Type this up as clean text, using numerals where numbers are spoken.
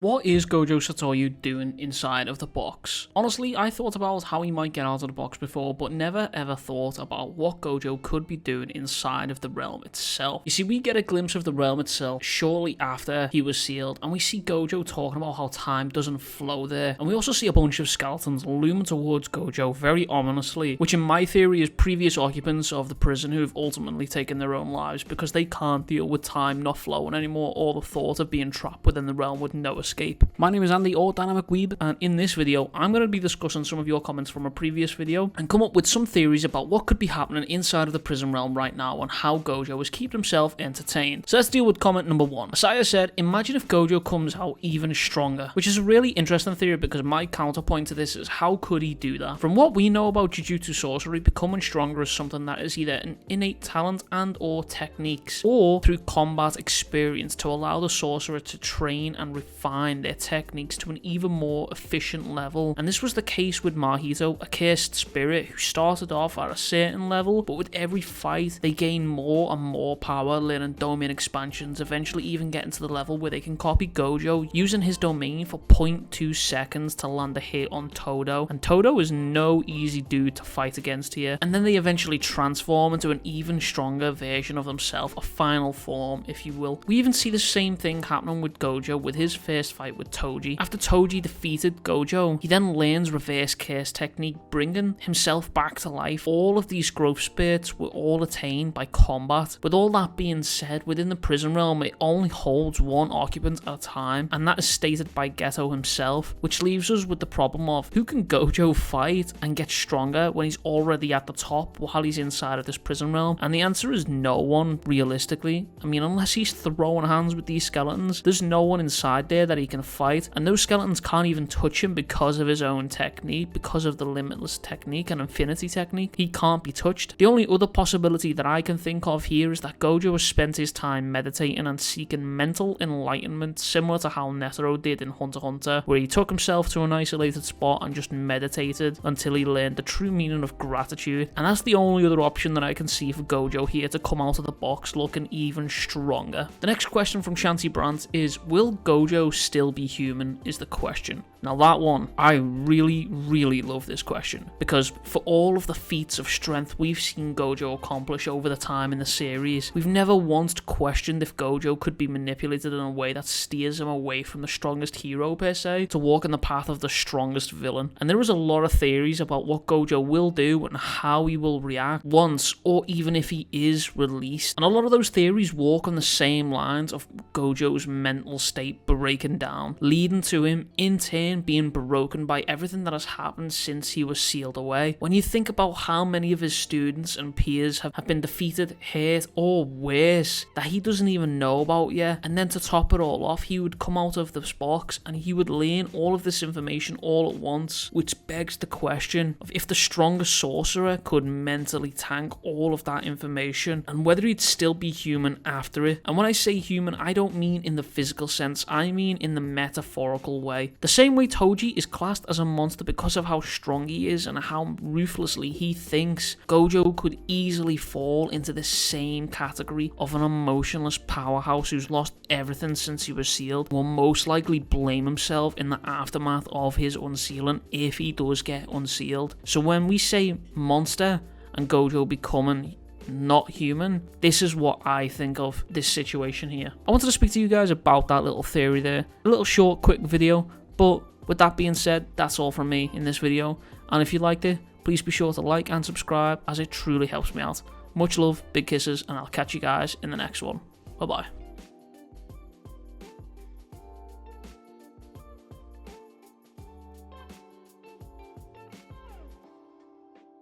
What is Gojo Satoru doing inside of the box? Honestly, I thought about how he might get out of the box before, but never ever thought about what Gojo could be doing inside of the realm itself. You see, we get a glimpse of the realm itself shortly after he was sealed, and we see Gojo talking about how time doesn't flow there, and we also see a bunch of skeletons looming towards Gojo very ominously, which in my theory is previous occupants of the prison who have ultimately taken their own lives because they can't deal with time not flowing anymore or the thought of being trapped within the realm with no escape. My name is Andy, or Dynamic Weeb, and in this video I'm going to be discussing some of your comments from a previous video and come up with some theories about what could be happening inside of the prison realm right now and how Gojo has kept himself entertained. So let's deal with comment number 1. Asaya said, imagine if Gojo comes out even stronger, which is a really interesting theory because my counterpoint to this is how could he do that? From what we know about Jujutsu sorcery, becoming stronger is something that is either an innate talent and or techniques, or through combat experience to allow the sorcerer to train and refine their techniques to an even more efficient level. And this was the case with Mahito, a cursed spirit who started off at a certain level, but with every fight they gain more and more power, learning domain expansions, eventually even getting to the level where they can copy Gojo using his domain for 0.2 seconds to land a hit on Todo. And Todo is no easy dude to fight against here. And then they eventually transform into an even stronger version of themselves, a final form if you will. We even see the same thing happening with Gojo with his first fight with Toji. After Toji defeated Gojo, he then learns reverse curse technique, bringing himself back to life. All of these growth spurts were all attained by combat. With all that being said, within the prison realm it only holds one occupant at a time, and that is stated by Geto himself, which leaves us with the problem of who can Gojo fight and get stronger when he's already at the top while he's inside of this prison realm? And the answer is no one, realistically. I mean, unless he's throwing hands with these skeletons, there's no one inside there that he can fight, and those skeletons can't even touch him because of his own technique, because of the limitless technique and infinity technique. He can't be touched. The only other possibility that I can think of here is that Gojo has spent his time meditating and seeking mental enlightenment, similar to how Netero did in Hunter x Hunter, where he took himself to an isolated spot and just meditated until he learned the true meaning of gratitude. And that's the only other option that I can see for Gojo here to come out of the box looking even stronger. The next question from Shanti Brandt is, will Gojo still be human, is the question. Now that one, I really love this question, because for all of the feats of strength we've seen Gojo accomplish over the time in the series, we've never once questioned if Gojo could be manipulated in a way that steers him away from the strongest hero per se, to walk in the path of the strongest villain. And there is a lot of theories about what Gojo will do and how he will react once, or even if he is released. And a lot of those theories walk on the same lines of Gojo's mental state breaking down, leading to him in turn being broken by everything that has happened since he was sealed away. When you think about how many of his students and peers have been defeated, hurt, or worse, that he doesn't even know about yet, and then to top it all off, he would come out of this box and he would learn all of this information all at once, which begs the question of if the strongest sorcerer could mentally tank all of that information, and whether he'd still be human after it. And when I say human, I don't mean in the physical sense, I mean in the metaphorical way. The same way Toji is classed as a monster because of how strong he is and how ruthlessly he thinks, Gojo could easily fall into the same category of an emotionless powerhouse who's lost everything since he was sealed, will most likely blame himself in the aftermath of his unsealing if he does get unsealed. So when we say monster and Gojo becoming not human, this is what I think of this situation here. I wanted to speak to you guys about that little theory there. A little short, quick video, but with that being said, that's all from me in this video. And if you liked it, please be sure to like and subscribe, as it truly helps me out. Much love, big kisses, and I'll catch you guys in the next one. Bye bye.